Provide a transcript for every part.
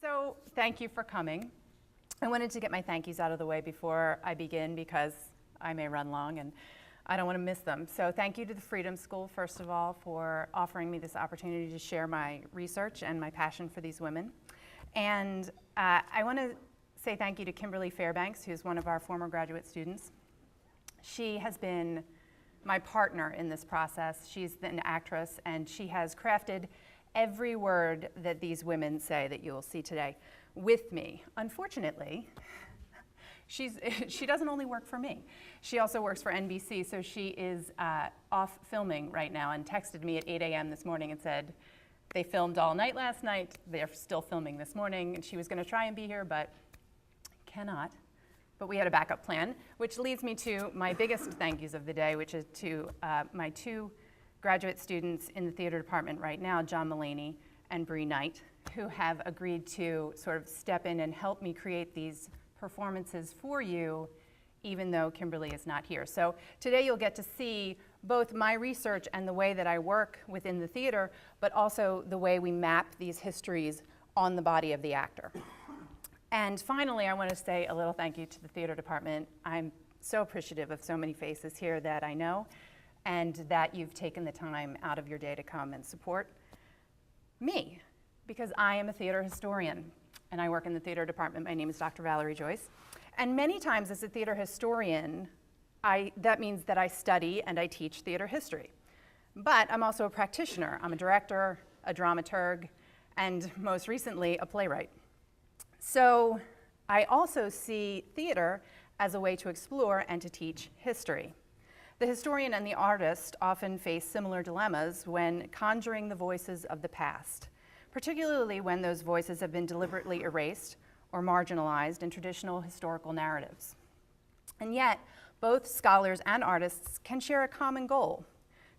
So thank you for coming. I wanted to get my thank yous out of the way before I begin because I may run long and I don't want to miss them. So thank you to the Freedom School, first of all, for offering me this opportunity to share my research and my passion for these women. And I want to say thank you to Kimberly Fairbanks, who's one of our former graduate students. She has been my partner in this process. She's an actress, and she has crafted every word that these women say that you will see today with me. Unfortunately, she doesn't only work for me. She also works for NBC, so she is off filming right now and texted me at 8 a.m. this morning and said, they filmed all night last night, they're still filming this morning, and she was gonna try and be here, but cannot. But we had a backup plan, which leads me to my biggest thank yous of the day, which is to my two graduate students in the theater department right now, John Mulaney and Bree Knight, who have agreed to sort of step in and help me create these performances for you, even though Kimberly is not here. So today you'll get to see both my research and the way that I work within the theater, but also the way we map these histories on the body of the actor. And finally, I want to say a little thank you to the theater department. I'm so appreciative of so many faces here that I know, and that you've taken the time out of your day to come and support me, because I am a theater historian, and I work in the theater department. My name is Dr. Valerie Joyce. And many times as a theater historian, that means that I study and I teach theater history. But I'm also a practitioner. I'm a director, a dramaturg, and most recently, a playwright. So I also see theater as a way to explore and to teach history. The historian and the artist often face similar dilemmas when conjuring the voices of the past, particularly when those voices have been deliberately erased or marginalized in traditional historical narratives. And yet, both scholars and artists can share a common goal: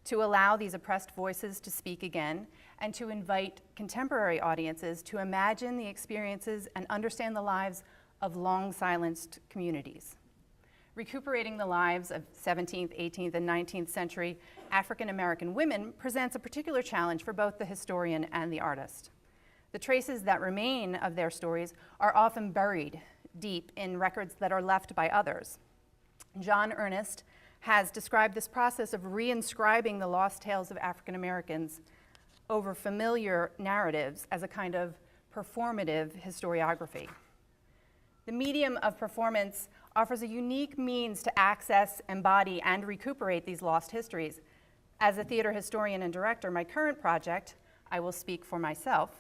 to allow these oppressed voices to speak again and to invite contemporary audiences to imagine the experiences and understand the lives of long-silenced communities. Recuperating the lives of 17th, 18th, and 19th century African-American women presents a particular challenge for both the historian and the artist. The traces that remain of their stories are often buried deep in records that are left by others. John Ernest has described this process of reinscribing the lost tales of African-Americans over familiar narratives as a kind of performative historiography. The medium of performance offers a unique means to access, embody, and recuperate these lost histories. As a theater historian and director, my current project, I will speak for myself,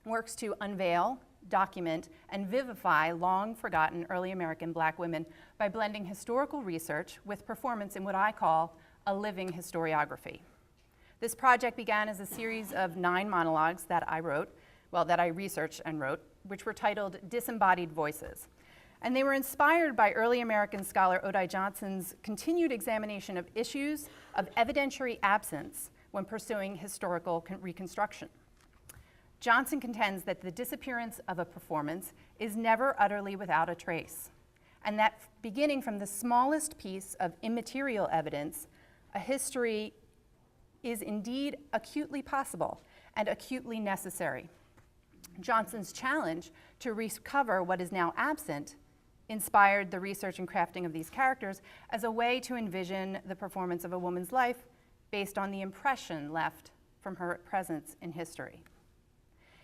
works to unveil, document, and vivify long-forgotten early American Black women by blending historical research with performance in what I call a living historiography. This project began as a series of 9 monologues that I researched and wrote, which were titled Disembodied Voices. And they were inspired by early American scholar Odai Johnson's continued examination of issues of evidentiary absence when pursuing historical reconstruction. Johnson contends that the disappearance of a performance is never utterly without a trace, and that beginning from the smallest piece of immaterial evidence, a history is indeed acutely possible and acutely necessary. Johnson's challenge to recover what is now absent inspired the research and crafting of these characters as a way to envision the performance of a woman's life based on the impression left from her presence in history.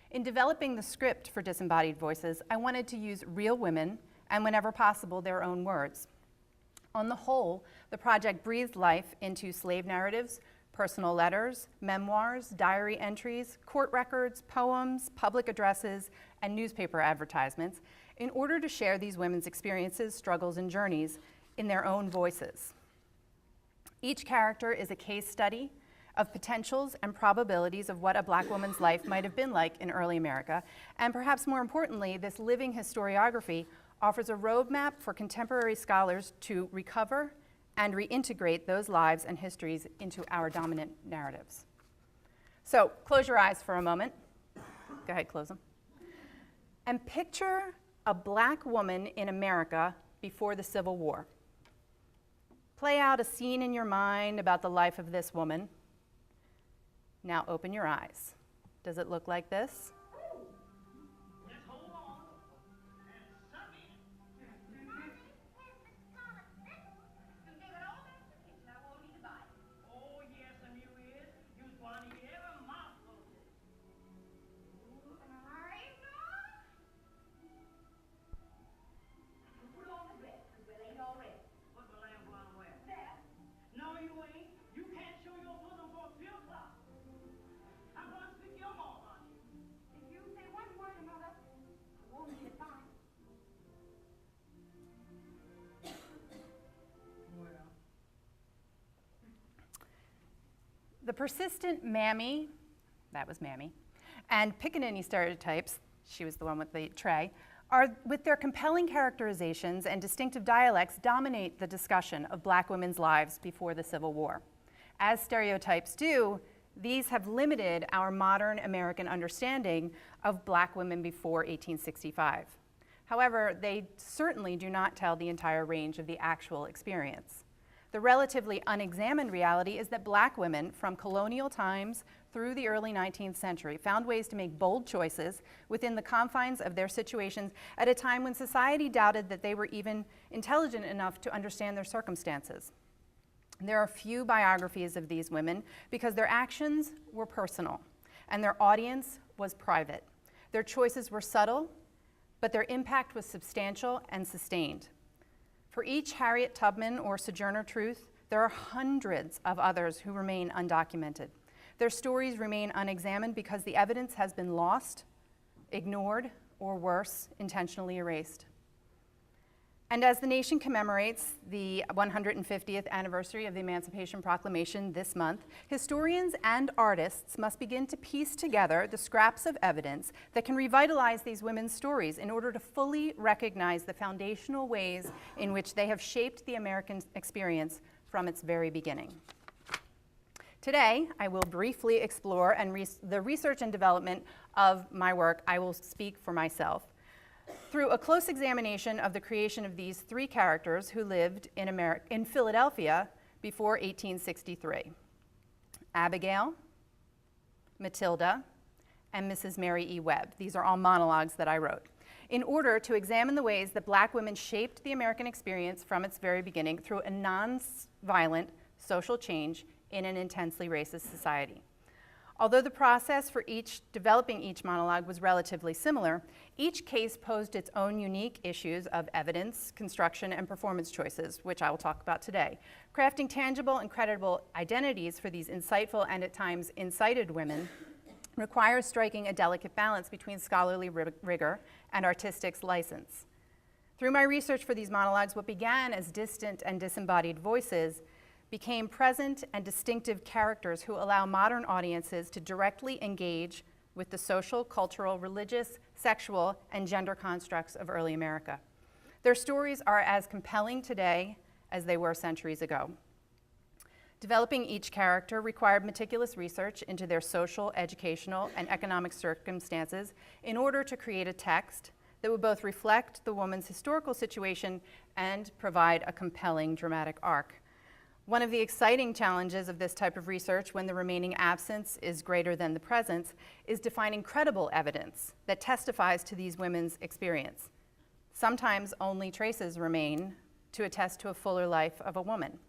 In developing the script for Disembodied Voices, I wanted to use real women and, whenever possible, their own words. On the whole, the project breathed life into slave narratives, personal letters, memoirs, diary entries, court records, poems, public addresses, and newspaper advertisements in order to share these women's experiences, struggles, and journeys in their own voices. Each character is a case study of potentials and probabilities of what a Black woman's life might have been like in early America, and perhaps more importantly, this living historiography offers a roadmap for contemporary scholars to recover and reintegrate those lives and histories into our dominant narratives. So close your eyes for a moment. Go ahead, close them. And picture a Black woman in America before the Civil War. Play out a scene in your mind about the life of this woman. Now open your eyes. Does it look like this? persistent mammy, that was Mammy, and pickaninny stereotypes, she was the one with the tray, are, with their compelling characterizations and distinctive dialects, dominate the discussion of Black women's lives before the Civil War. As stereotypes do, these have limited our modern American understanding of Black women before 1865. However, they certainly do not tell the entire range of the actual experience. The relatively unexamined reality is that Black women from colonial times through the early 19th century found ways to make bold choices within the confines of their situations at a time when society doubted that they were even intelligent enough to understand their circumstances. There are few biographies of these women because their actions were personal and their audience was private. Their choices were subtle, but their impact was substantial and sustained. For each Harriet Tubman or Sojourner Truth, there are hundreds of others who remain undocumented. Their stories remain unexamined because the evidence has been lost, ignored, or worse, intentionally erased. And as the nation commemorates the 150th anniversary of the Emancipation Proclamation this month, historians and artists must begin to piece together the scraps of evidence that can revitalize these women's stories in order to fully recognize the foundational ways in which they have shaped the American experience from its very beginning. Today, I will briefly explore the research and development of my work. I will speak for myself. Through a close examination of the creation of these three characters who lived in Philadelphia before 1863, Abigail, Matilda, and Mrs. Mary E. Webb. These are all monologues that I wrote, in order to examine the ways that Black women shaped the American experience from its very beginning through a non-violent social change in an intensely racist society. Although the process for developing each monologue was relatively similar, each case posed its own unique issues of evidence, construction, and performance choices, which I will talk about today. Crafting tangible and credible identities for these insightful and at times incited women requires striking a delicate balance between scholarly rigor and artistic license. Through my research for these monologues, what began as distant and disembodied voices became present and distinctive characters who allow modern audiences to directly engage with the social, cultural, religious, sexual, and gender constructs of early America. Their stories are as compelling today as they were centuries ago. Developing each character required meticulous research into their social, educational, and economic circumstances in order to create a text that would both reflect the woman's historical situation and provide a compelling dramatic arc. One of the exciting challenges of this type of research, when the remaining absence is greater than the presence, is defining credible evidence that testifies to these women's experience. Sometimes only traces remain to attest to a fuller life of a woman,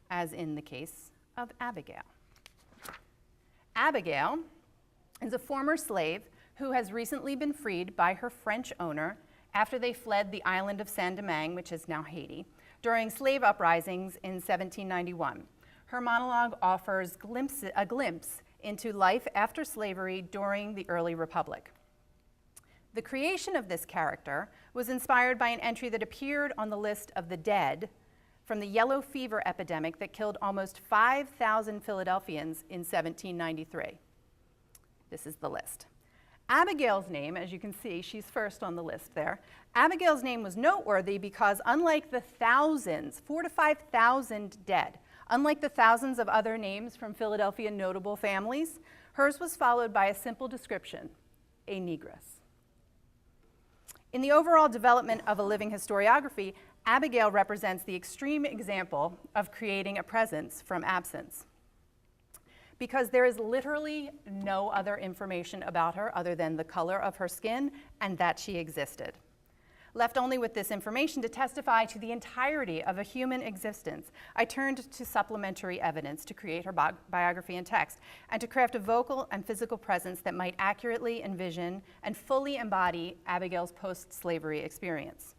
as in the case of Abigail. Abigail is a former slave who has recently been freed by her French owner after they fled the island of Saint-Domingue, which is now Haiti, during slave uprisings in 1791. Her monologue offers a glimpse into life after slavery during the early Republic. The creation of this character was inspired by an entry that appeared on the list of the dead from the yellow fever epidemic that killed almost 5,000 Philadelphians in 1793. This is the list. Abigail's name, as you can see, she's first on the list there. Abigail's name was noteworthy because unlike the thousands, 4,000 to 5,000 dead, unlike the thousands of other names from Philadelphia notable families, hers was followed by a simple description, a negress. In the overall development of a living historiography, Abigail represents the extreme example of creating a presence from absence, because there is literally no other information about her other than the color of her skin and that she existed. Left only with this information to testify to the entirety of a human existence, I turned to supplementary evidence to create her biography and text, and to craft a vocal and physical presence that might accurately envision and fully embody Abigail's post-slavery experience.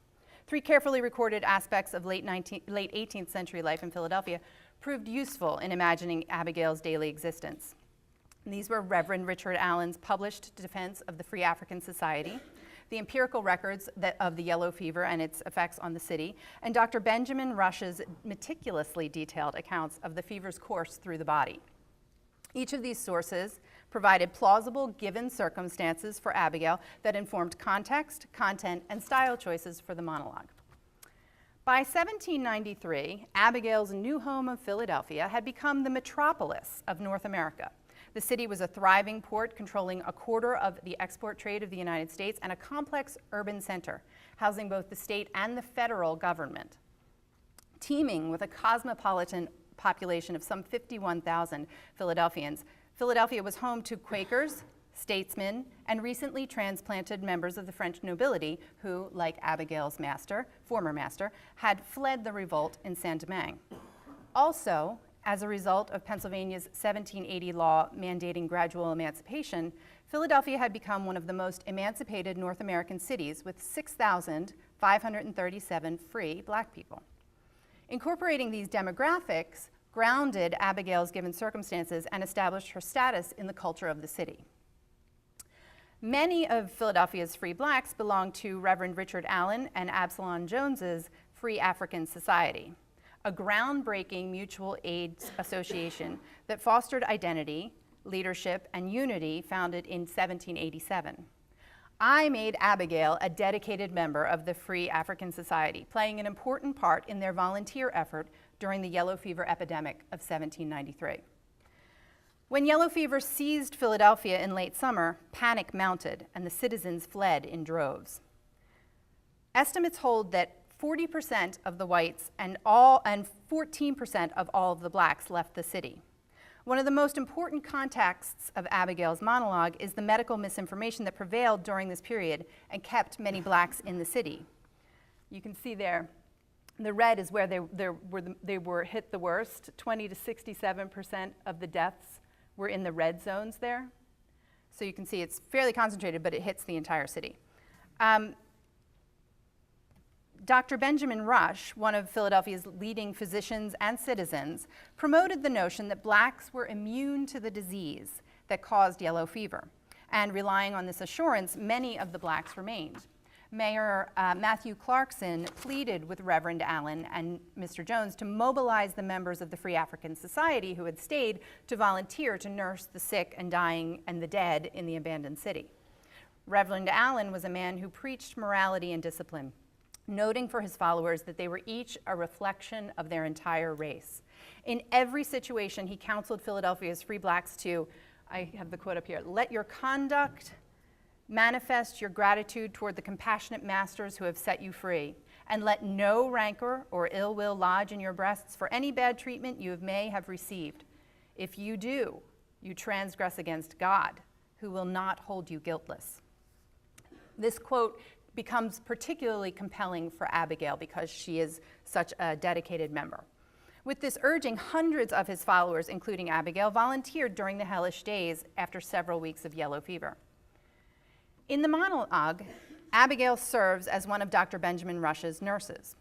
Three carefully recorded aspects of late 18th century life in Philadelphia proved useful in imagining Abigail's daily existence. These were Reverend Richard Allen's published defense of the Free African Society, the empirical records of the yellow fever and its effects on the city, and Dr. Benjamin Rush's meticulously detailed accounts of the fever's course through the body. Each of these sources provided plausible given circumstances for Abigail that informed context, content, and style choices for the monologue. By 1793, Abigail's new home of Philadelphia had become the metropolis of North America. The city was a thriving port controlling a quarter of the export trade of the United States and a complex urban center, housing both the state and the federal government. Teeming with a cosmopolitan population of some 51,000 Philadelphians, Philadelphia was home to Quakers, statesmen, and recently transplanted members of the French nobility who, like Abigail's former master, had fled the revolt in Saint-Domingue. Also, as a result of Pennsylvania's 1780 law mandating gradual emancipation, Philadelphia had become one of the most emancipated North American cities with 6,537 free black people. Incorporating these demographics grounded Abigail's given circumstances and established her status in the culture of the city. Many of Philadelphia's free blacks belonged to Reverend Richard Allen and Absalom Jones's Free African Society, a groundbreaking mutual aid association that fostered identity, leadership, and unity, founded in 1787. I made Abigail a dedicated member of the Free African Society, playing an important part in their volunteer effort during the yellow fever epidemic of 1793. When yellow fever seized Philadelphia in late summer, panic mounted and the citizens fled in droves. Estimates hold that 40% of the whites and 14% of all of the blacks left the city. One of the most important contexts of Abigail's monologue is the medical misinformation that prevailed during this period and kept many blacks in the city. You can see there, the red is where they were hit the worst. 20 to 67% of the deaths were in the red zones there. So you can see it's fairly concentrated, but it hits the entire city. Dr. Benjamin Rush, one of Philadelphia's leading physicians and citizens, promoted the notion that blacks were immune to the disease that caused yellow fever. And relying on this assurance, many of the blacks remained. Mayor Matthew Clarkson pleaded with Reverend Allen and Mr. Jones to mobilize the members of the Free African Society who had stayed to volunteer to nurse the sick and dying and the dead in the abandoned city. Reverend Allen was a man who preached morality and discipline, noting for his followers that they were each a reflection of their entire race. In every situation, he counseled Philadelphia's free blacks to, I have the quote up here, let your conduct manifest your gratitude toward the compassionate masters who have set you free, and let no rancor or ill will lodge in your breasts for any bad treatment you may have received. If you do, you transgress against God, who will not hold you guiltless. This quote becomes particularly compelling for Abigail because she is such a dedicated member. With this urging, hundreds of his followers, including Abigail, volunteered during the hellish days after several weeks of yellow fever. In the monologue, Abigail serves as one of Dr. Benjamin Rush's nurses.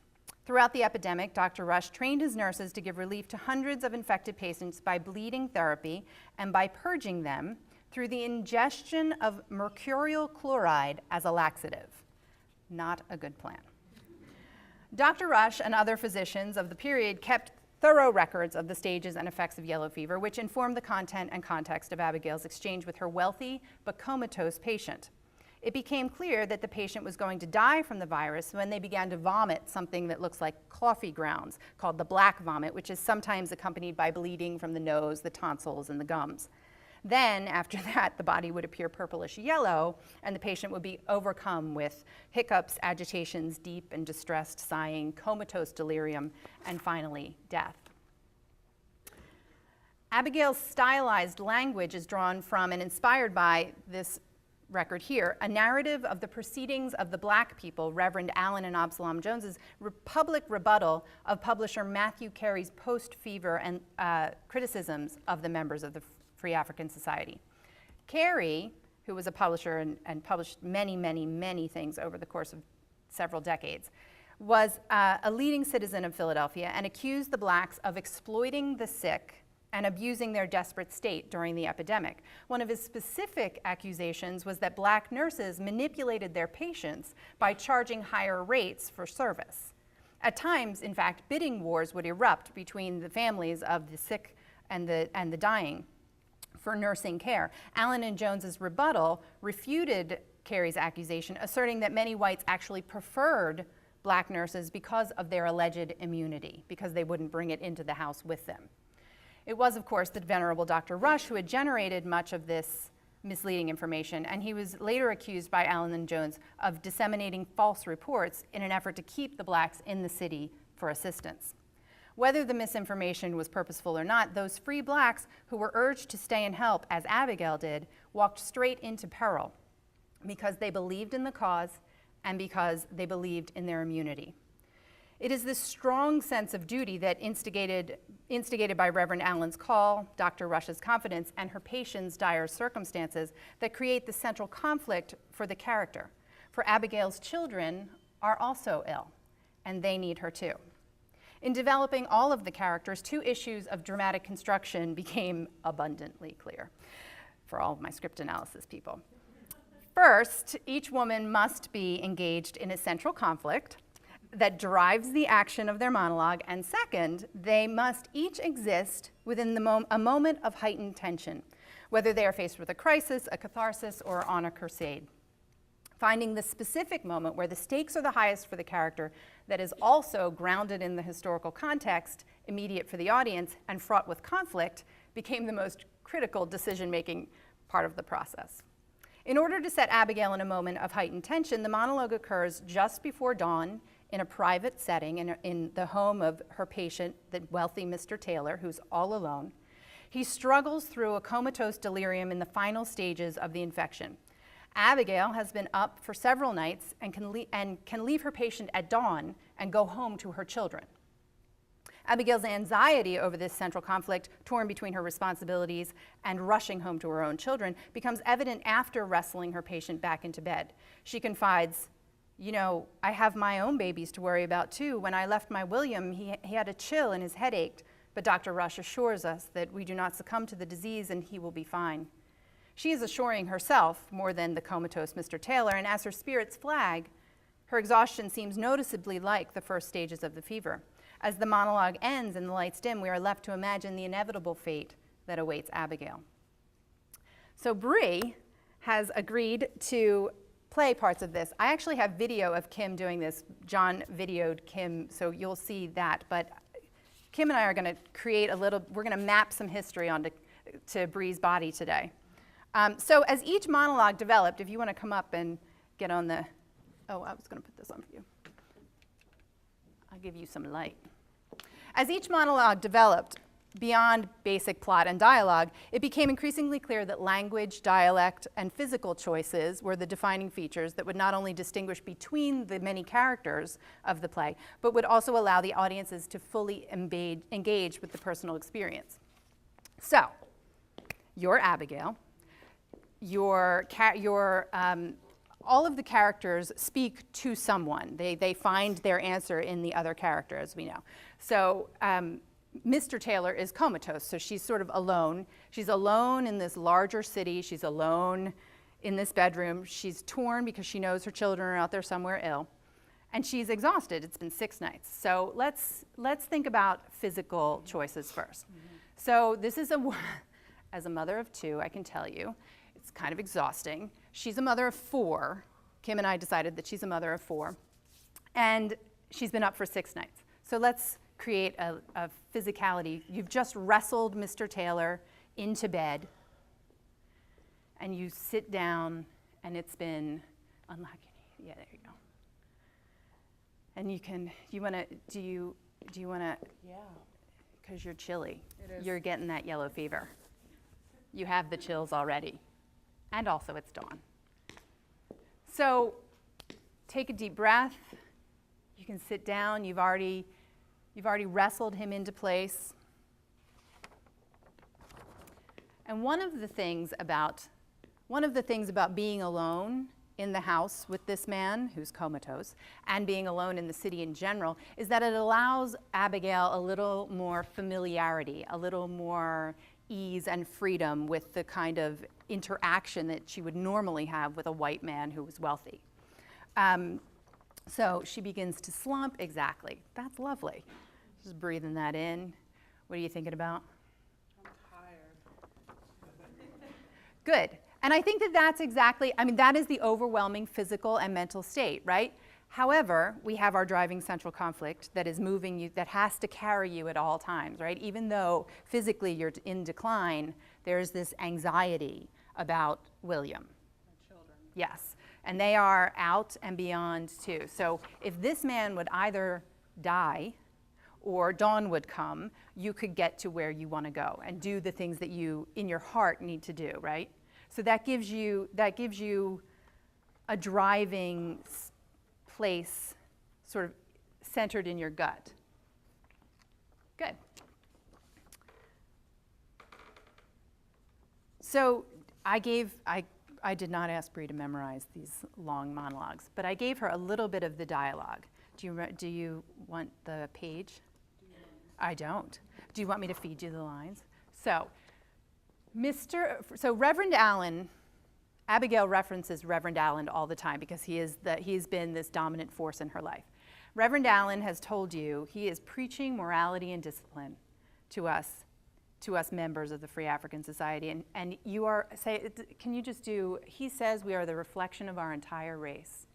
Throughout the epidemic, Dr. Rush trained his nurses to give relief to hundreds of infected patients by bleeding therapy and by purging them through the ingestion of mercurial chloride as a laxative. Not a good plan. Dr. Rush and other physicians of the period kept thorough records of the stages and effects of yellow fever, which informed the content and context of Abigail's exchange with her wealthy but comatose patient. It became clear that the patient was going to die from the virus when they began to vomit something that looks like coffee grounds, called the black vomit, which is sometimes accompanied by bleeding from the nose, the tonsils, and the gums. Then, after that, the body would appear purplish yellow, and the patient would be overcome with hiccups, agitations, deep and distressed sighing, comatose delirium, and finally, death. Abigail's stylized language is drawn from and inspired by this record here, a narrative of the proceedings of the black people, Reverend Allen and Absalom Jones's public rebuttal of publisher Matthew Carey's post-fever and criticisms of the members of the Free African Society. Carey, who was a publisher and published many things over the course of several decades, was a leading citizen of Philadelphia and accused the blacks of exploiting the sick and abusing their desperate state during the epidemic. One of his specific accusations was that black nurses manipulated their patients by charging higher rates for service. At times, in fact, bidding wars would erupt between the families of the sick and the dying, for nursing care. Allen and Jones's rebuttal refuted Carey's accusation, asserting that many whites actually preferred black nurses because of their alleged immunity, because they wouldn't bring it into the house with them. It was, of course, the venerable Dr. Rush who had generated much of this misleading information, and he was later accused by Allen and Jones of disseminating false reports in an effort to keep the blacks in the city for assistance. Whether the misinformation was purposeful or not, those free blacks who were urged to stay and help, as Abigail did, walked straight into peril because they believed in the cause and because they believed in their immunity. It is this strong sense of duty that instigated by Reverend Allen's call, Dr. Rush's confidence, and her patient's dire circumstances that create the central conflict for the character. For Abigail's children are also ill, and they need her too. In developing all of the characters, two issues of dramatic construction became abundantly clear for all of my script analysis people. First, each woman must be engaged in a central conflict that drives the action of their monologue, and second, they must each exist within a moment of heightened tension, whether they are faced with a crisis, a catharsis, or on a crusade. Finding the specific moment where the stakes are the highest for the character that is also grounded in the historical context, immediate for the audience, and fraught with conflict became the most critical decision-making part of the process. In order to set Abigail in a moment of heightened tension, the monologue occurs just before dawn in a private setting in the home of her patient, the wealthy Mr. Taylor, who's all alone. He struggles through a comatose delirium in the final stages of the infection. Abigail has been up for several nights and can leave her patient at dawn and go home to her children. Abigail's anxiety over this central conflict, torn between her responsibilities and rushing home to her own children, becomes evident after wrestling her patient back into bed. She confides, "You know, I have my own babies to worry about too. When I left my William, he had a chill and his head ached, but Dr. Rush assures us that we do not succumb to the disease and he will be fine." She is assuring herself more than the comatose Mr. Taylor, and as her spirits flag, her exhaustion seems noticeably like the first stages of the fever. As the monologue ends and the lights dim, we are left to imagine the inevitable fate that awaits Abigail. So Bree has agreed to play parts of this. I actually have video of Kim doing this. John videoed Kim, so you'll see that. But Kim and I are going to create we're going to map some history onto Bree's body today. So as each monologue developed, if you want to come up and get on I was going to put this on for you. I'll give you some light. As each monologue developed, beyond basic plot and dialogue, it became increasingly clear that language, dialect, and physical choices were the defining features that would not only distinguish between the many characters of the play, but would also allow the audiences to fully engage with the personal experience. So, you're Abigail. All of the characters speak to someone. They find their answer in the other character, as we know. So Mr. Taylor is comatose, so she's sort of alone. She's alone in this larger city. She's alone in this bedroom. She's torn because she knows her children are out there somewhere ill. And she's exhausted. It's been 6 nights. So let's think about physical choices first. Mm-hmm. So this is as a mother of 2, I can tell you, it's kind of exhausting. She's a mother of 4. Kim and I decided that she's a mother of 4. And she's been up for 6 nights. So let's create a physicality. You've just wrestled Mr. Taylor into bed. And you sit down, and it's been unlock your knee. Yeah, there you go. And do you want to? Yeah. Because you're chilly. It is. You're getting that yellow fever. You have the chills already. And also it's dawn. So take a deep breath. You can sit down. You've already wrestled him into place. And one of the things about being alone in the house with this man who's comatose and being alone in the city in general is that it allows Abigail a little more familiarity, a little more ease and freedom with the kind of interaction that she would normally have with a white man who was wealthy. So she begins to slump. Exactly. That's lovely. Just breathing that in. What are you thinking about? I'm tired. Good. And I think that that's exactly, I mean, that is the overwhelming physical and mental state, right? However, we have our driving central conflict that is moving you, that has to carry you at all times, right? Even though physically you're in decline, there's this anxiety about William. My children. Yes. And they are out and beyond too. So if this man would either die or dawn would come, you could get to where you want to go and do the things that you, in your heart, need to do, right? So that gives you a driving place sort of centered in your gut. Good. So I did not ask Bree to memorize these long monologues, but I gave her a little bit of the dialogue. Do you want the page? I don't. Do you want me to feed you the lines? So, Reverend Allen, Abigail references Reverend Allen all the time because he's been this dominant force in her life. Reverend Allen has told you he is preaching morality and discipline to us members of the Free African Society. And you are, can you just do, he says we are the reflection of our entire race.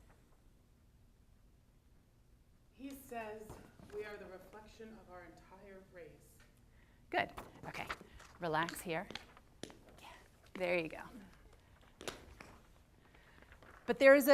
He says we are the reflection of our entire race. Good. Okay. Relax here. Yeah. There you go. But there is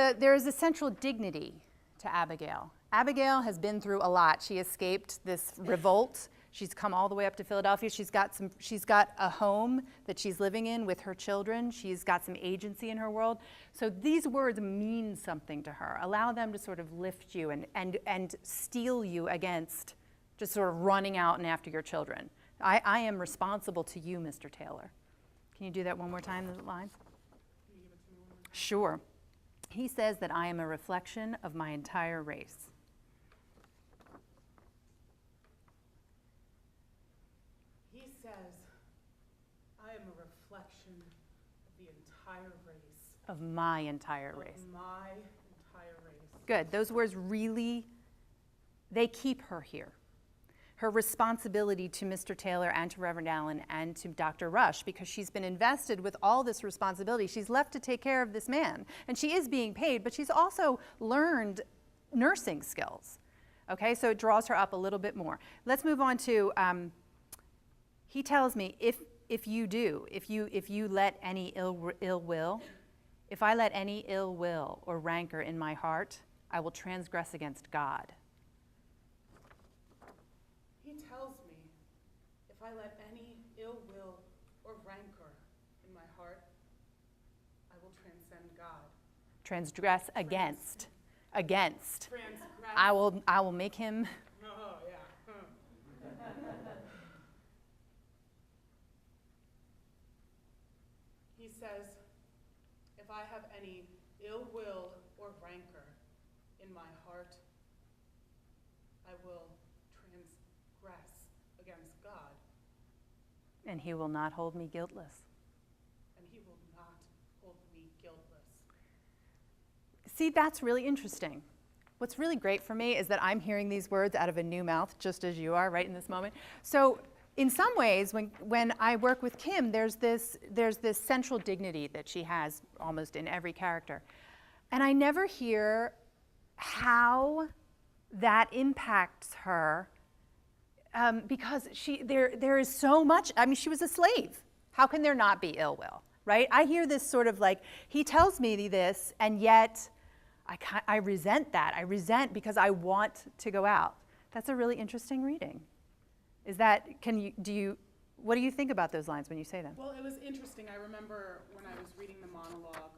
a central dignity to Abigail. Abigail has been through a lot. She escaped this revolt. She's come all the way up to Philadelphia. She's got a home that she's living in with her children. She's got some agency in her world. So these words mean something to her. Allow them to sort of lift you and steel you against just sort of running out and after your children. I am responsible to you, Mr. Taylor. Can you do that one more time, the lines? Can you give it to me one more time? Sure. He says that I am a reflection of my entire race. He says, I am a reflection of the entire race. Of my entire race. Of my entire race. Good. Those words really, they keep her here. Her responsibility to Mr. Taylor and to Reverend Allen and to Dr. Rush, because she's been invested with all this responsibility. She's left to take care of this man. And she is being paid, but she's also learned nursing skills. Okay, so it draws her up a little bit more. Let's move on to, he tells me, if you let any ill will, if I let any ill will or rancor in my heart, I will transgress against God. He tells me, if I let any ill will or rancor in my heart, I will transcend God. Transgress against. Against. Transgress. I will make him. Oh, yeah. He says, if I have any ill will or rancor in my heart, I will transgress against God. And he will not hold me guiltless. And he will not hold me guiltless. See, that's really interesting. What's really great for me is that I'm hearing these words out of a new mouth, just as you are right in this moment. So in some ways, when I work with Kim, there's this central dignity that she has almost in every character. And I never hear how that impacts her because there is so much. I mean, she was a slave. How can there not be ill will, right? I hear this sort of like, he tells me this, and yet I resent that. I resent because I want to go out. That's a really interesting reading. Is that, what do you think about those lines when you say them? Well, it was interesting. I remember when I was reading the monologue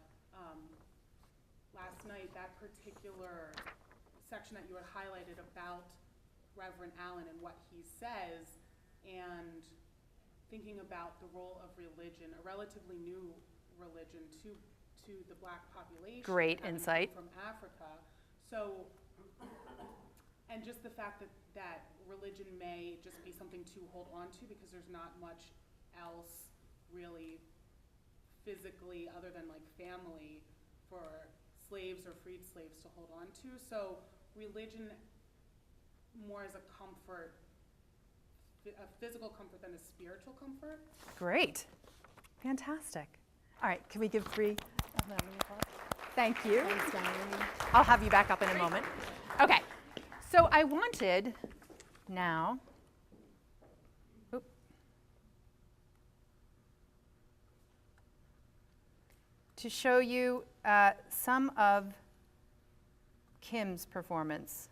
last night, that particular section that you had highlighted about Reverend Allen and what he says, and thinking about the role of religion, a relatively new religion to the Black population. Great insight. From Africa. So, and just the fact that religion may just be something to hold on to because there's not much else really physically other than like family for slaves or freed slaves to hold on to. So religion more as a comfort, a physical comfort than a spiritual comfort. Great. Fantastic. All right, can we give 3 a round of applause? Thank you. Thanks, Valerie. I'll have you back up in a moment. Okay, so I wanted now, to show you some of Kim's performance.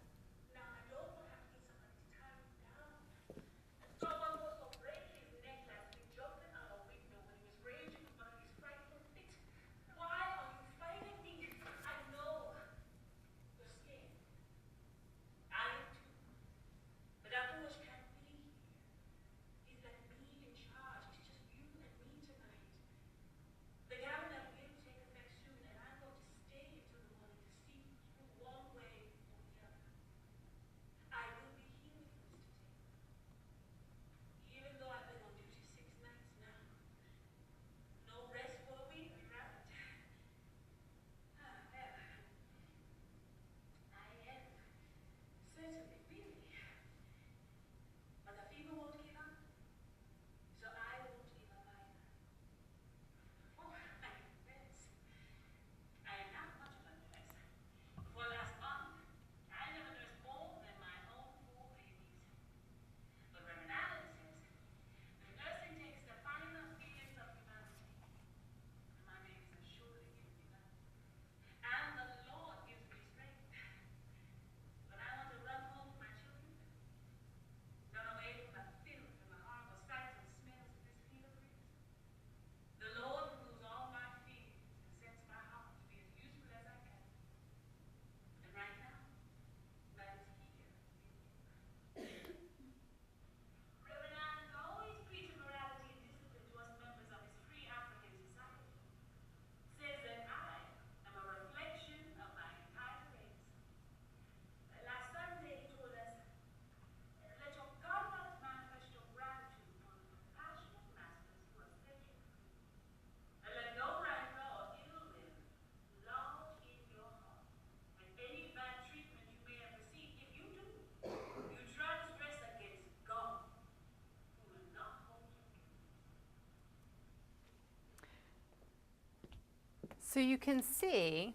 So you can see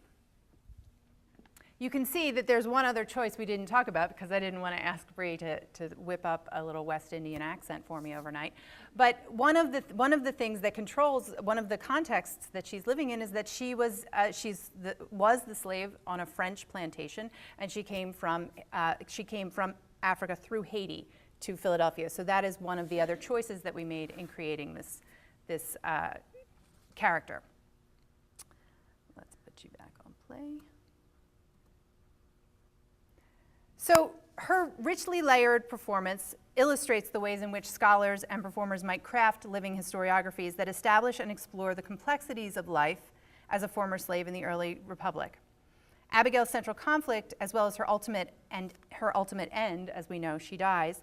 that there's one other choice we didn't talk about because I didn't want to ask Bree to whip up a little West Indian accent for me overnight. But one of the things that controls one of the contexts that she's living in is that she was the slave on a French plantation, and she came from Africa through Haiti to Philadelphia. So that is one of the other choices that we made in creating this character. Let's put you back on play. So her richly layered performance illustrates the ways in which scholars and performers might craft living historiographies that establish and explore the complexities of life as a former slave in the early republic. Abigail's central conflict, as well as her ultimate end, as we know, she dies,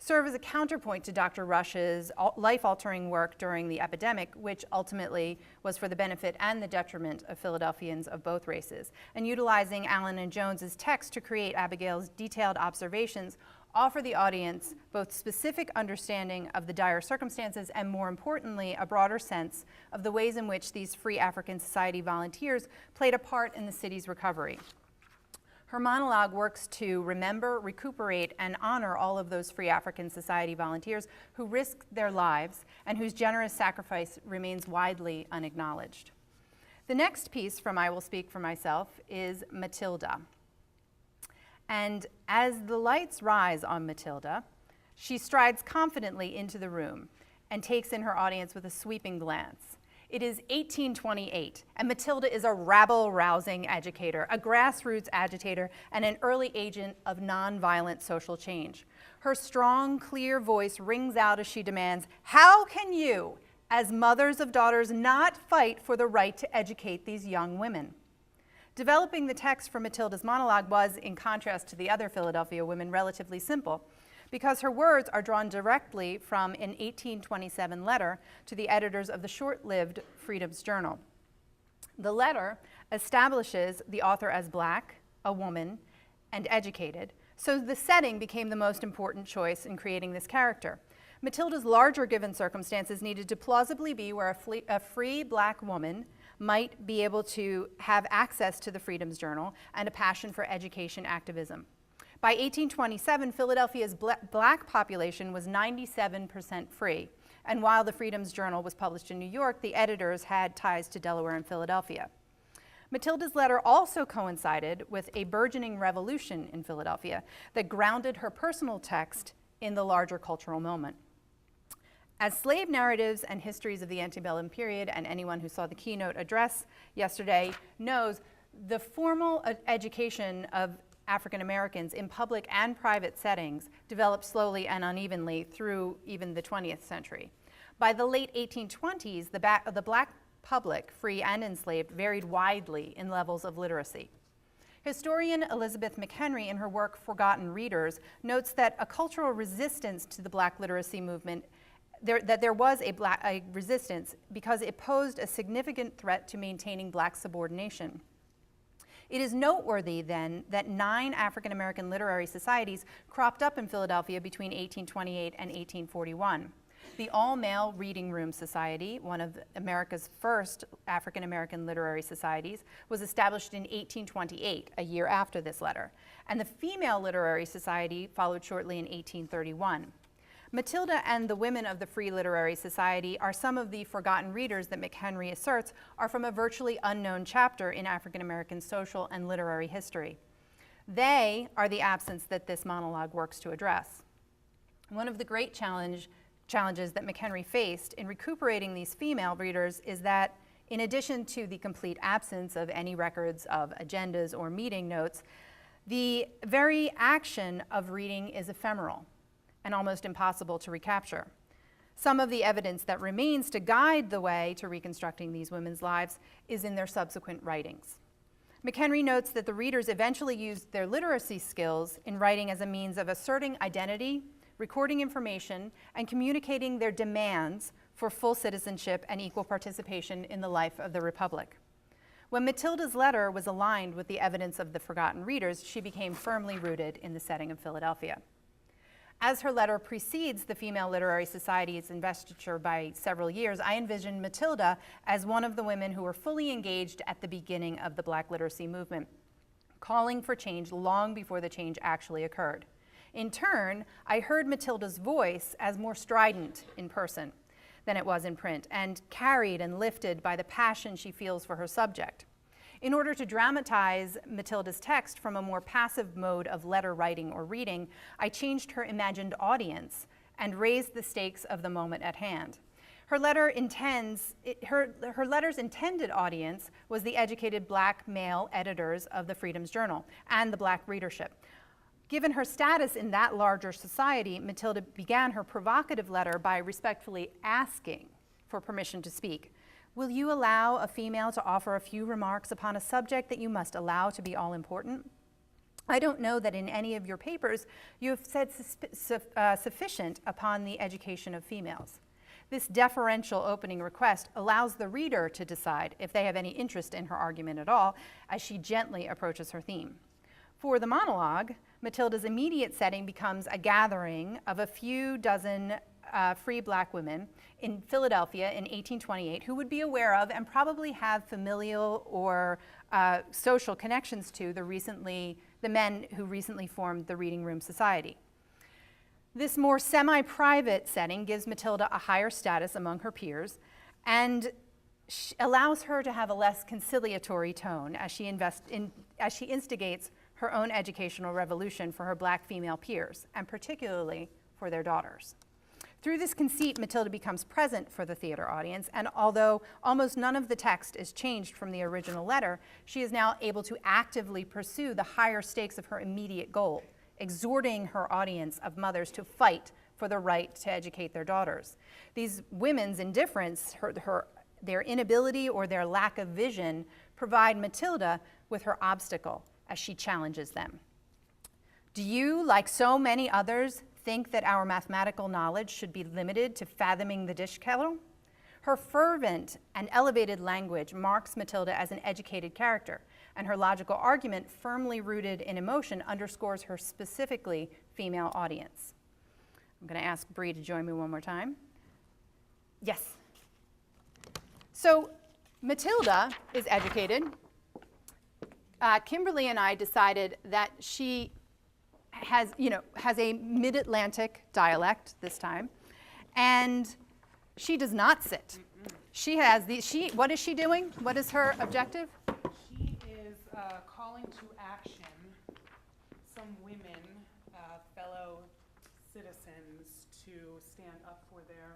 serve as a counterpoint to Dr. Rush's life-altering work during the epidemic, which ultimately was for the benefit and the detriment of Philadelphians of both races. And utilizing Allen and Jones's text to create Abigail's detailed observations offer the audience both specific understanding of the dire circumstances and, more importantly, a broader sense of the ways in which these Free African Society volunteers played a part in the city's recovery. Her monologue works to remember, recuperate, and honor all of those Free African Society volunteers who risked their lives and whose generous sacrifice remains widely unacknowledged. The next piece from I Will Speak for Myself is Matilda. And as the lights rise on Matilda, she strides confidently into the room and takes in her audience with a sweeping glance. It is 1828, and Matilda is a rabble-rousing educator, a grassroots agitator, and an early agent of nonviolent social change. Her strong, clear voice rings out as she demands, "How can you, as mothers of daughters, not fight for the right to educate these young women?" Developing the text for Matilda's monologue was, in contrast to the other Philadelphia women, relatively simple, because her words are drawn directly from an 1827 letter to the editors of the short-lived Freedom's Journal. The letter establishes the author as Black, a woman, and educated, so the setting became the most important choice in creating this character. Matilda's larger given circumstances needed to plausibly be where a free black woman might be able to have access to the Freedom's Journal and a passion for education activism. By 1827, Philadelphia's black population was 97% free, and while the Freedom's Journal was published in New York, the editors had ties to Delaware and Philadelphia. Matilda's letter also coincided with a burgeoning revolution in Philadelphia that grounded her personal text in the larger cultural moment. As slave narratives and histories of the antebellum period, and anyone who saw the keynote address yesterday knows, the formal education of African Americans in public and private settings developed slowly and unevenly through even the 20th century. By the late 1820s, the black public, free and enslaved, varied widely in levels of literacy. Historian Elizabeth McHenry, in her work Forgotten Readers, notes that a cultural resistance to the black literacy movement there was a resistance because it posed a significant threat to maintaining black subordination. It is noteworthy then that 9 African American literary societies cropped up in Philadelphia between 1828 and 1841. The All-Male Reading Room Society, one of America's first African American literary societies, was established in 1828, a year after this letter, and the Female Literary Society followed shortly in 1831. Matilda and the women of the Free Literary Society are some of the forgotten readers that McHenry asserts are from a virtually unknown chapter in African American social and literary history. They are the absence that this monologue works to address. One of the great challenges that McHenry faced in recuperating these female readers is that, in addition to the complete absence of any records of agendas or meeting notes, the very action of reading is ephemeral and almost impossible to recapture. Some of the evidence that remains to guide the way to reconstructing these women's lives is in their subsequent writings. McHenry notes that the readers eventually used their literacy skills in writing as a means of asserting identity, recording information, and communicating their demands for full citizenship and equal participation in the life of the Republic. When Matilda's letter was aligned with the evidence of the forgotten readers, she became firmly rooted in the setting of Philadelphia. As her letter precedes the Female Literary Society's investiture by several years, I envisioned Matilda as one of the women who were fully engaged at the beginning of the Black literacy movement, calling for change long before the change actually occurred. In turn, I heard Matilda's voice as more strident in person than it was in print, and carried and lifted by the passion she feels for her subject. In order to dramatize Matilda's text from a more passive mode of letter writing or reading, I changed her imagined audience and raised the stakes of the moment at hand. Her letter's intended audience was the educated black male editors of the Freedom's Journal and the black readership. Given her status in that larger society, Matilda began her provocative letter by respectfully asking for permission to speak. Will you allow a female to offer a few remarks upon a subject that you must allow to be all-important? I don't know that in any of your papers you have said sufficient upon the education of females. This deferential opening request allows the reader to decide if they have any interest in her argument at all, as she gently approaches her theme. For the monologue, Matilda's immediate setting becomes a gathering of a few dozen free black women in Philadelphia in 1828 who would be aware of and probably have familial or social connections to the men who recently formed the Reading Room Society. This more semi-private setting gives Matilda a higher status among her peers and allows her to have a less conciliatory tone as she instigates her own educational revolution for her black female peers, and particularly for their daughters. Through this conceit, Matilda becomes present for the theater audience, and although almost none of the text is changed from the original letter, she is now able to actively pursue the higher stakes of her immediate goal, exhorting her audience of mothers to fight for the right to educate their daughters. These women's indifference, their inability or their lack of vision, provide Matilda with her obstacle as she challenges them. Do you, like so many others, think that our mathematical knowledge should be limited to fathoming the dish kettle? Her fervent and elevated language marks Matilda as an educated character, and her logical argument, firmly rooted in emotion, underscores her specifically female audience. I'm going to ask Bree to join me one more time. Yes. So Matilda is educated. Kimberly and I decided that she has a mid-Atlantic dialect this time, and she does not sit. What is she doing? What is her objective? She is calling to action some women, fellow citizens, to stand up for their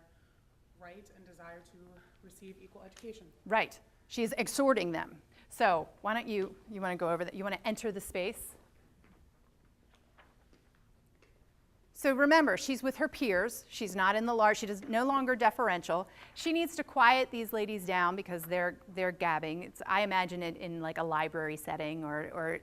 right and desire to receive equal education. Right. She's exhorting them. So why don't you want to go over that? You want to enter the space? So remember, she's with her peers. She's not in the large. She is no longer deferential. She needs to quiet these ladies down because they're gabbing. I imagine it in like a library setting or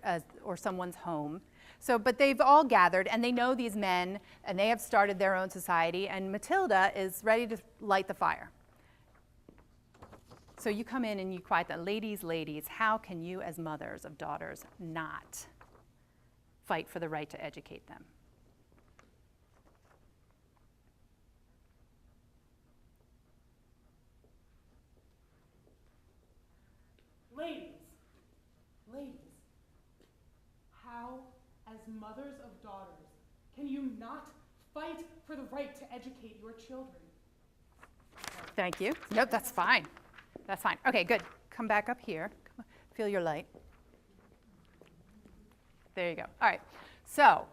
someone's home. So, but they've all gathered, and they know these men, and they have started their own society, and Matilda is ready to light the fire. So you come in and you quiet them. Ladies, how can you as mothers of daughters not fight for the right to educate them? Ladies, how, as mothers of daughters, can you not fight for the right to educate your children? Thank you. Nope, that's fine. That's fine. Okay, good. Come back up here. Feel your light. There you go. All right. So,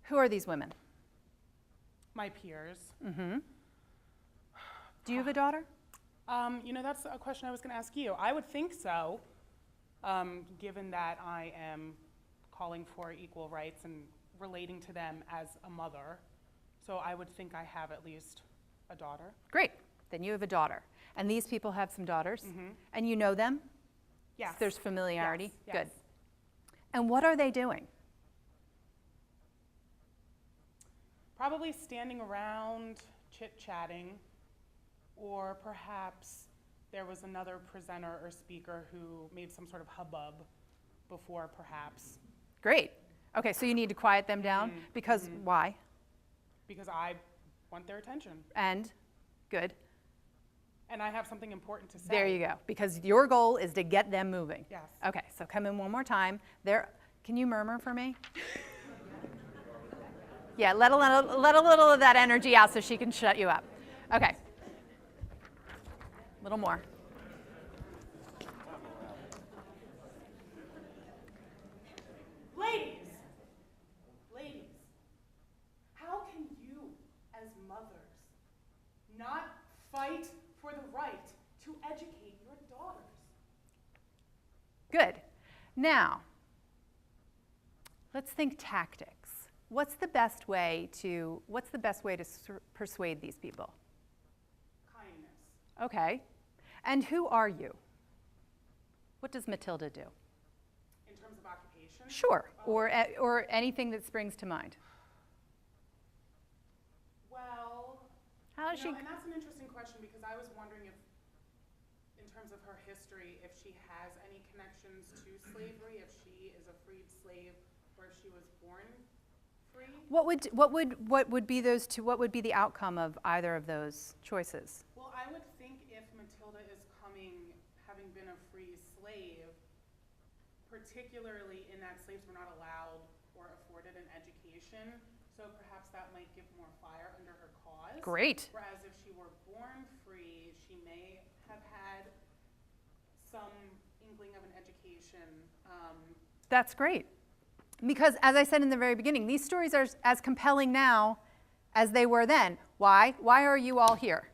who are these women? My peers. Mm-hmm. Do you have a daughter? That's a question I was going to ask you. I would think so, given that I am calling for equal rights and relating to them as a mother. So I would think I have at least a daughter. Great. Then you have a daughter. And these people have some daughters. Mm-hmm. And you know them? Yes. There's familiarity? Yes. Good. And what are they doing? Probably standing around, chit-chatting, or perhaps there was another presenter or speaker who made some sort of hubbub before, perhaps. Great. Okay, so you need to quiet them down? Mm-hmm. Because Mm-hmm. why? Because I want their attention. And? Good. And I have something important to say. There you go. Because your goal is to get them moving. Yes. Okay, so come in one more time. Can you murmur for me? Yeah, let a little of that energy out so she can shut you up. Okay. A little more. Ladies, how can you, as mothers, not fight for the right to educate your daughters? Good. Now, let's think tactics. What's the best way to persuade these people? Kindness. Okay. And who are you? What does Matilda do? In terms of occupation? Sure. Or anything that springs to mind. Well, How does she? and that's an interesting question because I was wondering if, in terms of her history, if she has any connections to slavery, if she is a freed slave, or if she was born free. What would be those two? What would be the outcome of either of those choices? Well, I would think if Matilda is coming, having been a free slave, particularly in that slaves were not allowed or afforded an education, so perhaps that might give more fire under her cause. Great. Whereas if she were born free, she may have had some inkling of an education. That's great. Because as I said in the very beginning, these stories are as compelling now as they were then. Why? Why are you all here?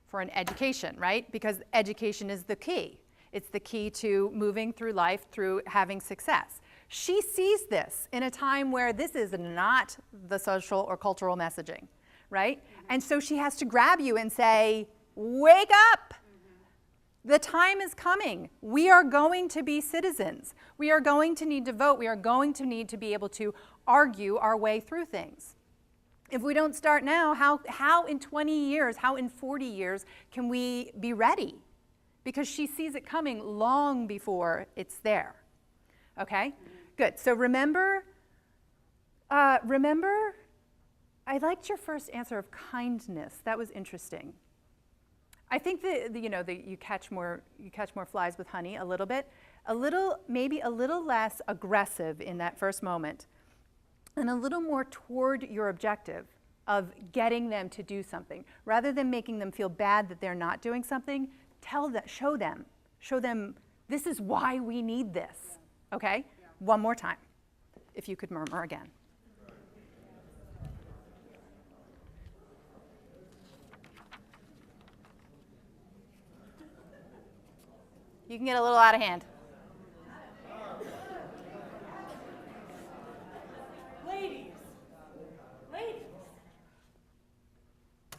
For an education, right? Because education is the key. It's the key to moving through life, through having success. She sees this in a time where this is not the social or cultural messaging, right? Mm-hmm. And so she has to grab you and say, wake up! The time is coming. We are going to be citizens. We are going to need to vote. We are going to need to be able to argue our way through things. If we don't start now, how in 20 years, how in 40 years can we be ready? Because she sees it coming long before it's there. Okay? Good. So remember I liked your first answer of kindness. That was interesting. I think that you catch more flies with honey a little bit, maybe a little less aggressive in that first moment, and a little more toward your objective of getting them to do something. Rather than making them feel bad that they're not doing something, show them this is why we need this, okay? Yeah. One more time, if you could murmur again. You can get a little out of hand. Ladies,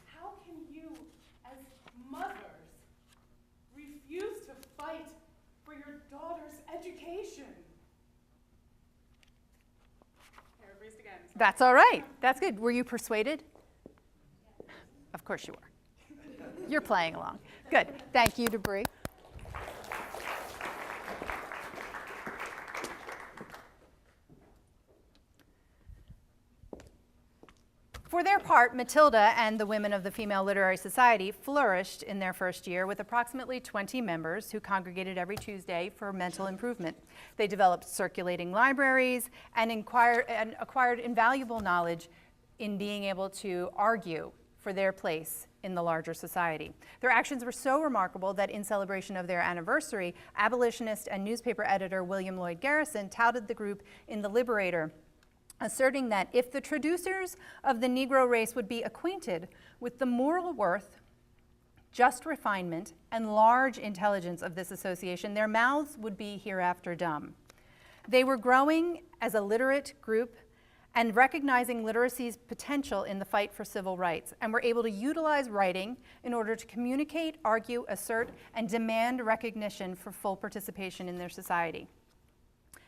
how can you, as mothers, refuse to fight for your daughter's education? Paraphrased again. Sorry. That's all right. That's good. Were you persuaded? Of course you were. You're playing along. Good. Thank you, Debris. For their part, Matilda and the women of the Female Literary Society flourished in their first year with approximately 20 members who congregated every Tuesday for mental improvement. They developed circulating libraries and acquired invaluable knowledge in being able to argue for their place in the larger society. Their actions were so remarkable that in celebration of their anniversary, abolitionist and newspaper editor William Lloyd Garrison touted the group in The Liberator, asserting that if the traducers of the Negro race would be acquainted with the moral worth, just refinement, and large intelligence of this association, their mouths would be hereafter dumb. They were growing as a literate group and recognizing literacy's potential in the fight for civil rights, and were able to utilize writing in order to communicate, argue, assert, and demand recognition for full participation in their society.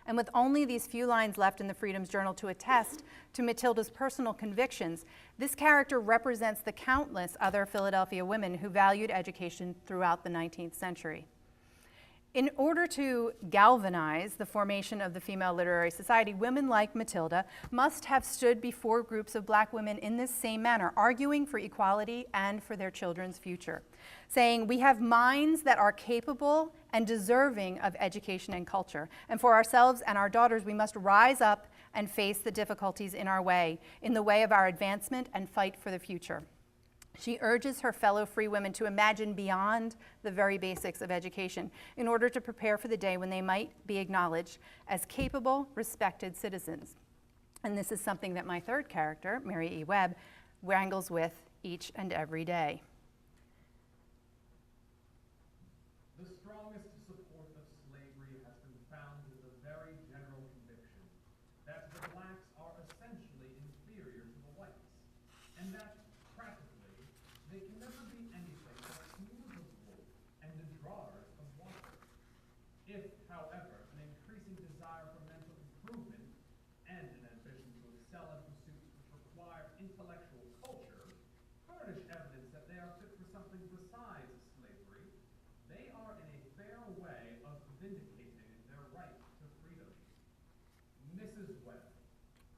And with only these few lines left in the Freedom's Journal to attest to Matilda's personal convictions, this character represents the countless other Philadelphia women who valued education throughout the 19th century. In order to galvanize the formation of the Female Literary Society, women like Matilda must have stood before groups of black women in this same manner, arguing for equality and for their children's future, saying, we have minds that are capable and deserving of education and culture, and for ourselves and our daughters, we must rise up and face the difficulties in our way, in the way of our advancement and fight for the future. She urges her fellow free women to imagine beyond the very basics of education in order to prepare for the day when they might be acknowledged as capable, respected citizens. And this is something that my third character, Mary E. Webb, wrangles with each and every day. The strongest support of slavery has been found in the very general conviction that the blacks are essentially inferior to the whites, and that they can never be anything but smooths of wool and the drawers of water. If, however, an increasing desire for mental improvement and an ambition to excel in pursuits which require intellectual culture furnish evidence that they are fit for something besides slavery, they are in a fair way of vindicating their right to freedom. Mrs. Webb,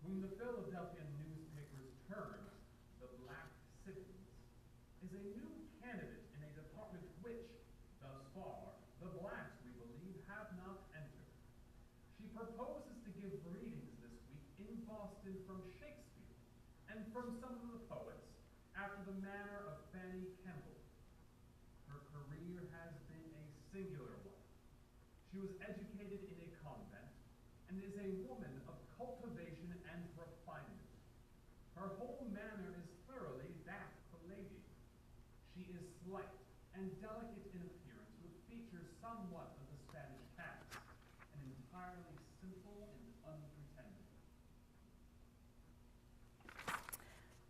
whom the Philadelphia newspapers termed the Black Citizens, is a new candidate in a department which, thus far, the blacks, we believe, have not entered. She proposes to give readings this week in Boston from Shakespeare and from some of the poets after the manner of Fanny Kemble. Her career has been a singular one. She was educated in a convent and is a woman of cultivation and refinement. Her whole manner is thoroughly that of a lady. She is slight and delicate in appearance, with features somewhat of the Spanish cast, and entirely simple and unpretending.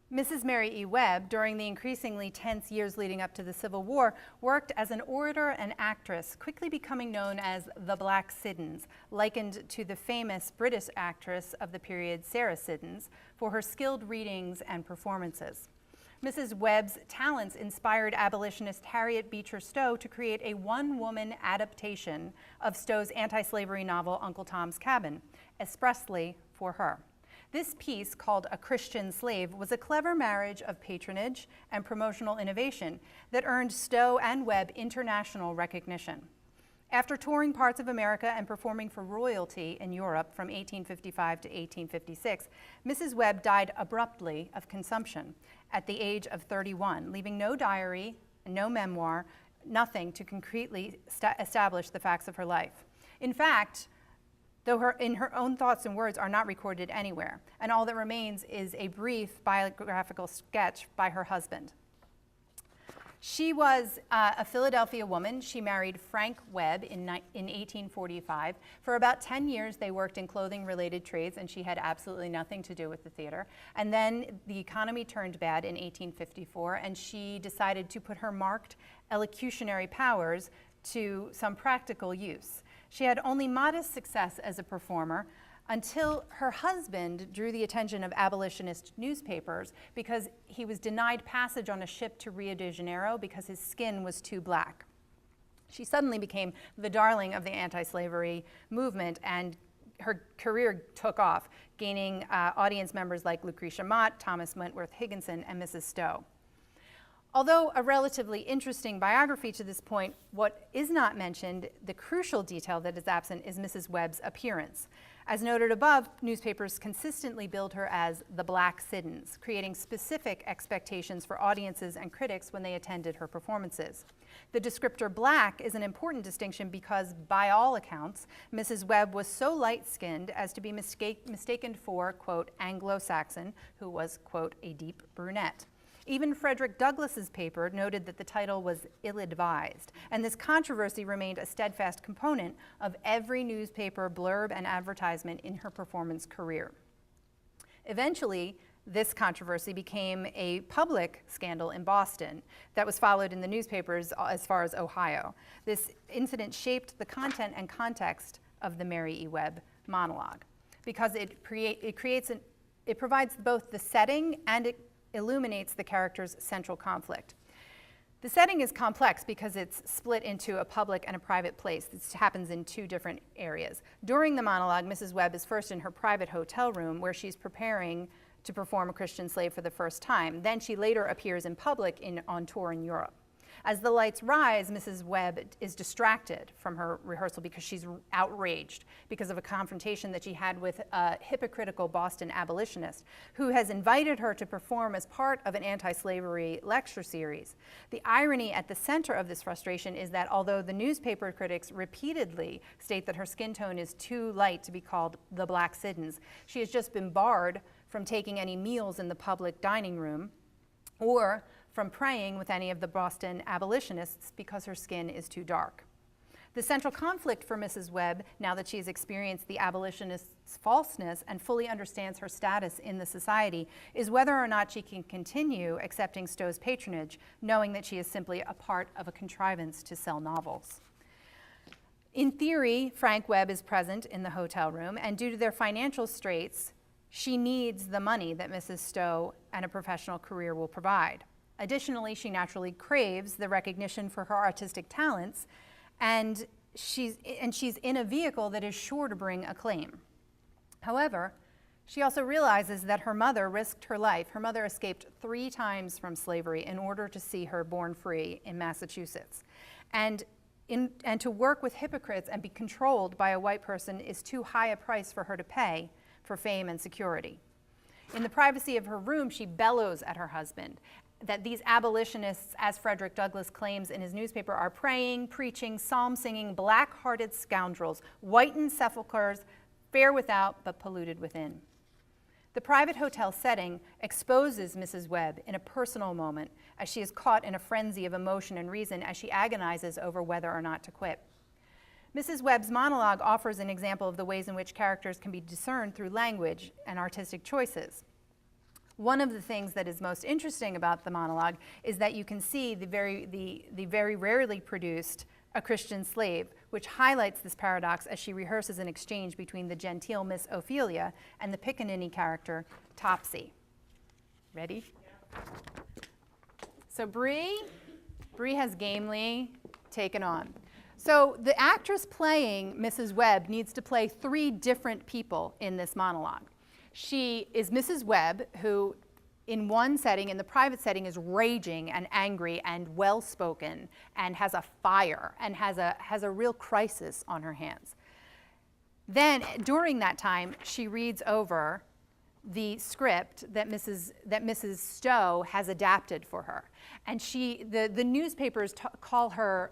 Mrs. Mary E. Webb, during the increasingly tense years leading up to the Civil War, worked as an orator and actress, quickly becoming known as the Black Siddons, likened to the famous British actress of the period Sarah Siddons, for her skilled readings and performances. Mrs. Webb's talents inspired abolitionist Harriet Beecher Stowe to create a one-woman adaptation of Stowe's anti-slavery novel Uncle Tom's Cabin, expressly for her. This piece, called A Christian Slave, was a clever marriage of patronage and promotional innovation that earned Stowe and Webb international recognition. After touring parts of America and performing for royalty in Europe from 1855 to 1856, Mrs. Webb died abruptly of consumption at the age of 31, leaving no diary, no memoir, nothing to concretely establish the facts of her life. In fact, though her own thoughts and words are not recorded anywhere, and all that remains is a brief biographical sketch by her husband. She was a Philadelphia woman. She married Frank Webb in 1845. For about 10 years, they worked in clothing-related trades, and she had absolutely nothing to do with the theater. And then the economy turned bad in 1854, and she decided to put her marked elocutionary powers to some practical use. She had only modest success as a performer until her husband drew the attention of abolitionist newspapers because he was denied passage on a ship to Rio de Janeiro because his skin was too black. She suddenly became the darling of the anti-slavery movement, and her career took off, gaining audience members like Lucretia Mott, Thomas Wentworth Higginson, and Mrs. Stowe. Although a relatively interesting biography to this point, what is not mentioned, the crucial detail that is absent, is Mrs. Webb's appearance. As noted above, newspapers consistently billed her as the Black Siddons, creating specific expectations for audiences and critics when they attended her performances. The descriptor black is an important distinction because, by all accounts, Mrs. Webb was so light-skinned as to be mistaken for, quote, Anglo-Saxon, who was, quote, a deep brunette. Even Frederick Douglass's paper noted that the title was ill-advised, and this controversy remained a steadfast component of every newspaper blurb and advertisement in her performance career. Eventually, this controversy became a public scandal in Boston that was followed in the newspapers as far as Ohio. This incident shaped the content and context of the Mary E. Webb monologue because it provides both the setting and it illuminates the character's central conflict. The setting is complex because it's split into a public and a private place. This happens in two different areas. During the monologue, Mrs. Webb is first in her private hotel room where she's preparing to perform A Christian Slave for the first time. Then she later appears in public on tour in Europe. As the lights rise, Mrs. Webb is distracted from her rehearsal because she's outraged because of a confrontation that she had with a hypocritical Boston abolitionist who has invited her to perform as part of an anti-slavery lecture series. The irony at the center of this frustration is that although the newspaper critics repeatedly state that her skin tone is too light to be called the Black Siddons, she has just been barred from taking any meals in the public dining room or from praying with any of the Boston abolitionists because her skin is too dark. The central conflict for Mrs. Webb, now that she's experienced the abolitionists' falseness and fully understands her status in the society, is whether or not she can continue accepting Stowe's patronage, knowing that she is simply a part of a contrivance to sell novels. In theory, Frank Webb is present in the hotel room, and due to their financial straits, she needs the money that Mrs. Stowe and a professional career will provide. Additionally, she naturally craves the recognition for her artistic talents, and she's in a vehicle that is sure to bring acclaim. However, she also realizes that her mother risked her life. Her mother escaped 3 times from slavery in order to see her born free in Massachusetts. And to work with hypocrites and be controlled by a white person is too high a price for her to pay for fame and security. In the privacy of her room, she bellows at her husband that these abolitionists, as Frederick Douglass claims in his newspaper, are praying, preaching, psalm-singing, black-hearted scoundrels, whitened sepulchres, fair without but polluted within. The private hotel setting exposes Mrs. Webb in a personal moment as she is caught in a frenzy of emotion and reason as she agonizes over whether or not to quit. Mrs. Webb's monologue offers an example of the ways in which characters can be discerned through language and artistic choices. One of the things that is most interesting about the monologue is that you can see the very rarely produced A Christian Slave, which highlights this paradox as she rehearses an exchange between the genteel Miss Ophelia and the pickaninny character Topsy. Ready? Yeah. So Bree has gamely taken on. So the actress playing Mrs. Webb needs to play 3 different people in this monologue. She is Mrs. Webb, who in one setting, in the private setting, is raging and angry and well-spoken and has a fire and has a real crisis on her hands. Then, during that time, she reads over the script that Mrs. Stowe has adapted for her. And the newspapers call her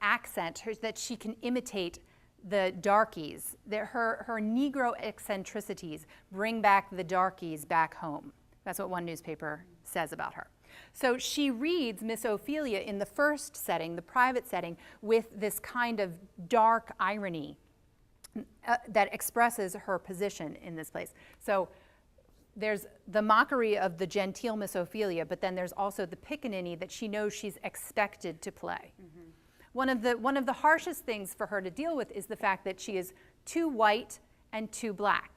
accent, that she can imitate the darkies. Her Negro eccentricities bring back the darkies back home. That's what one newspaper says about her. So she reads Miss Ophelia in the first setting, the private setting, with this kind of dark irony that expresses her position in this place. So there's the mockery of the genteel Miss Ophelia, but then there's also the pickaninny that she knows she's expected to play. Mm-hmm. One of the harshest things for her to deal with is the fact that she is too white and too black.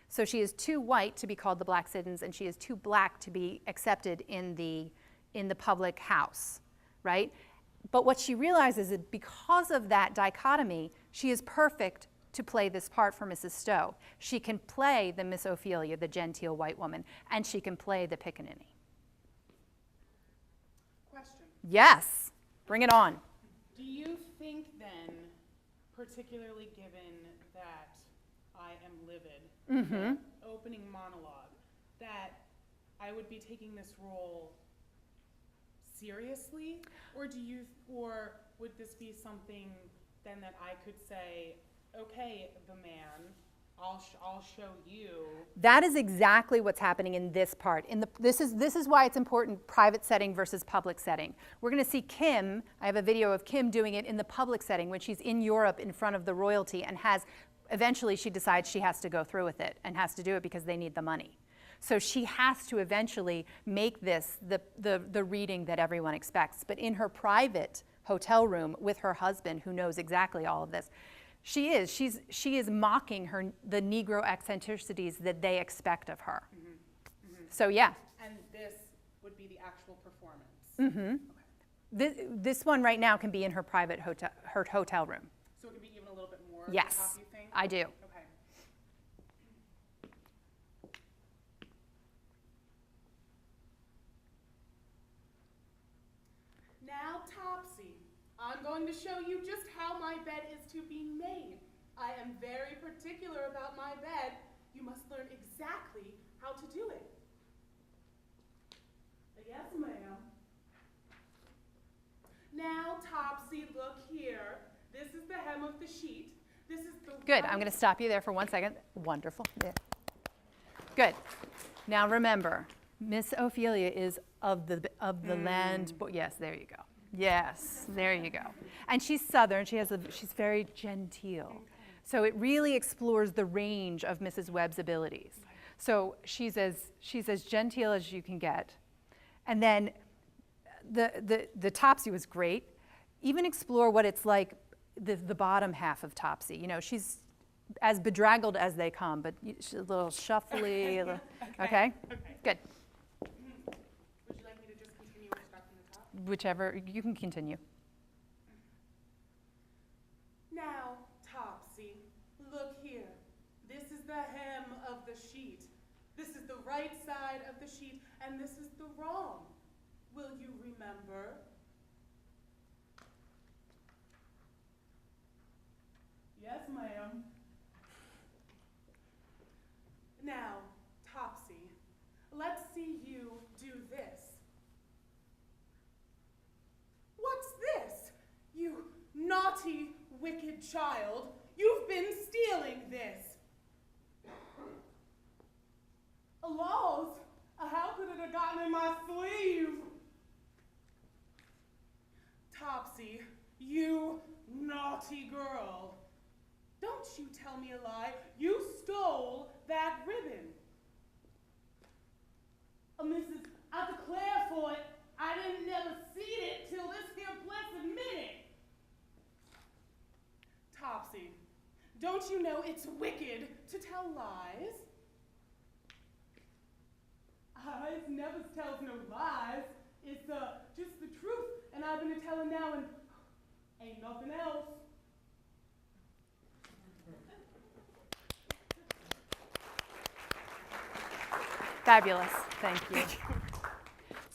So she is too white to be called the Black Siddons, and she is too black to be accepted in the public house, right? But what she realizes is because of that dichotomy, she is perfect to play this part for Mrs. Stowe. She can play the Miss Ophelia, the genteel white woman, and she can play the pickaninny. Question. Yes, bring it on. Do you think then, particularly given that I am livid, Mm-hmm. the opening monologue, that I would be taking this role seriously? Or would this be something then that I could say, okay, the man, I'll show you. That is exactly what's happening in this part. This is why it's important, private setting versus public setting. We're going to see Kim, I have a video of Kim doing it in the public setting when she's in Europe in front of the royalty and eventually she decides she has to go through with it and has to do it because they need the money. So she has to eventually make this the reading that everyone expects. But in her private hotel room with her husband, who knows exactly all of this, she is mocking the Negro eccentricities that they expect of her. Mm-hmm. Mm-hmm. So yeah. And this would be the actual performance. Mm-hmm. Okay. This one right now can be in her private hotel room. So it could be even a little bit more. Yes, top, you think? I do. Okay. Now, Topsy, I'm going to show you just how my bed is to be made. I am very particular about my bed. You must learn exactly how to do it. Yes, ma'am. Now, Topsy, look here. This is the hem of the sheet. This is the Good. I'm going to stop you there for 1 second. Wonderful. Yeah. Good. Now remember, Miss Ophelia is of the land. Yes, there you go. Yes, there you go. And she's Southern. She's very genteel. So it really explores the range of Mrs. Webb's abilities. So she's as genteel as you can get. And then the Topsy was great. Even explore what it's like the bottom half of Topsy. You know, she's as bedraggled as they come, but she's a little shuffly. Okay? Good. Would you like me to just continue or start from the top? Whichever, you can continue. Now, Topsy, look here. This is the hem of the sheet. This is the right side of the sheet, and this is the wrong. Will you remember? Yes, ma'am. Now, Topsy, let's see you do this. What's this? You naughty, wicked child. You've been stealing this. Laws, how could it have gotten in my sleeve? Topsy, you naughty girl. Don't you tell me a lie. You stole that ribbon. Mrs., I declare for it, I didn't never see it till this here blessed minute. Topsy, don't you know it's wicked to tell lies? It never tells no lies. It's just the truth, and I've been telling now, and ain't nothing else. Fabulous, thank you.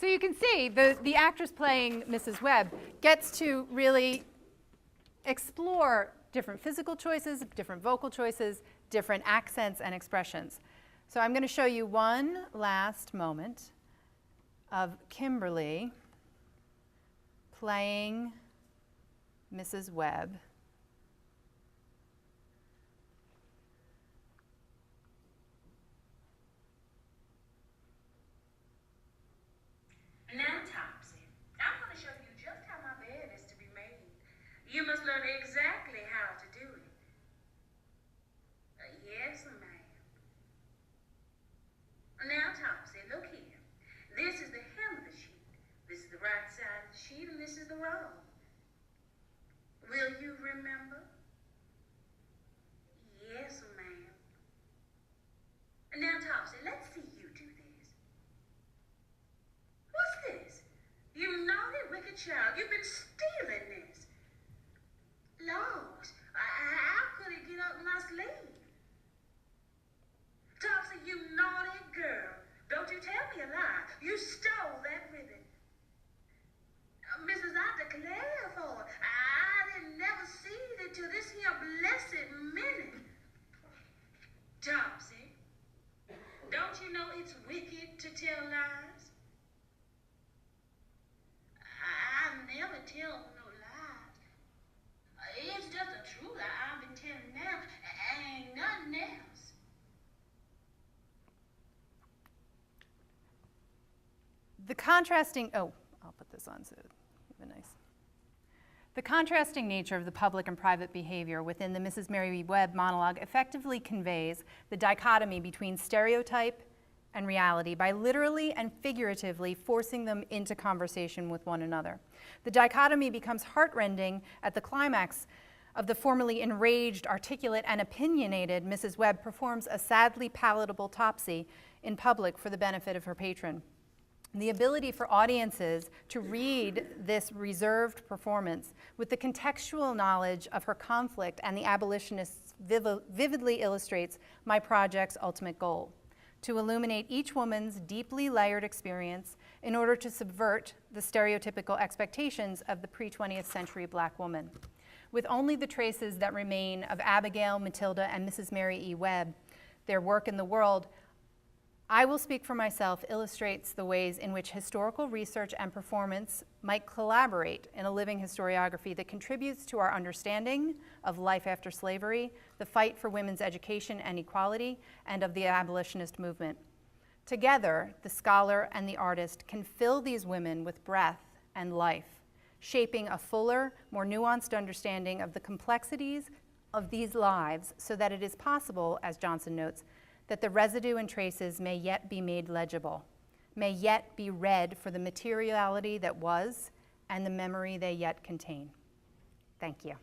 So you can see the actress playing Mrs. Webb gets to really explore different physical choices, different vocal choices, different accents and expressions. So I'm going to show you one last moment of Kimberly playing Mrs. Webb. Now, Topsy, I'm going to show you just how my bed is to be made. You must learn exactly how to do it. Yes, ma'am. Now, Topsy, look here. This is the hem of the sheet. This is the right side of the sheet, and this is the wrong. Will you remember? Yes, ma'am. Now, Topsy, let's see you do this. What's this? You naughty, wicked child. You've been stealing this. Laws, how could it get up my sleeve? Topsy, you naughty girl. Don't you tell me a lie. You stole that ribbon. Mrs. I declare for it. I didn't never see it till this here blessed minute. Topsy, don't you know it's wicked to tell lies? I never tell no lies. It's just the truth I've been telling now. Ain't nothing else. The contrasting, oh, I'll put this on so it'll be nice. The contrasting nature of the public and private behavior within the Mrs. Mary Webb monologue effectively conveys the dichotomy between stereotype and reality by literally and figuratively forcing them into conversation with one another. The dichotomy becomes heartrending at the climax of the formerly enraged, articulate, and opinionated Mrs. Webb performs a sadly palatable Topsy in public for the benefit of her patron. The ability for audiences to read this reserved performance with the contextual knowledge of her conflict and the abolitionists vividly illustrates my project's ultimate goal: to illuminate each woman's deeply layered experience in order to subvert the stereotypical expectations of the pre-20th century Black woman. With only the traces that remain of Abigail, Matilda, and Mrs. Mary E. Webb, their work in the world, I Will Speak for Myself illustrates the ways in which historical research and performance might collaborate in a living historiography that contributes to our understanding of life after slavery, the fight for women's education and equality, and of the abolitionist movement. Together, the scholar and the artist can fill these women with breath and life, shaping a fuller, more nuanced understanding of the complexities of these lives so that it is possible, as Johnson notes, that the residue and traces may yet be made legible, may yet be read for the materiality that was and the memory they yet contain. Thank you.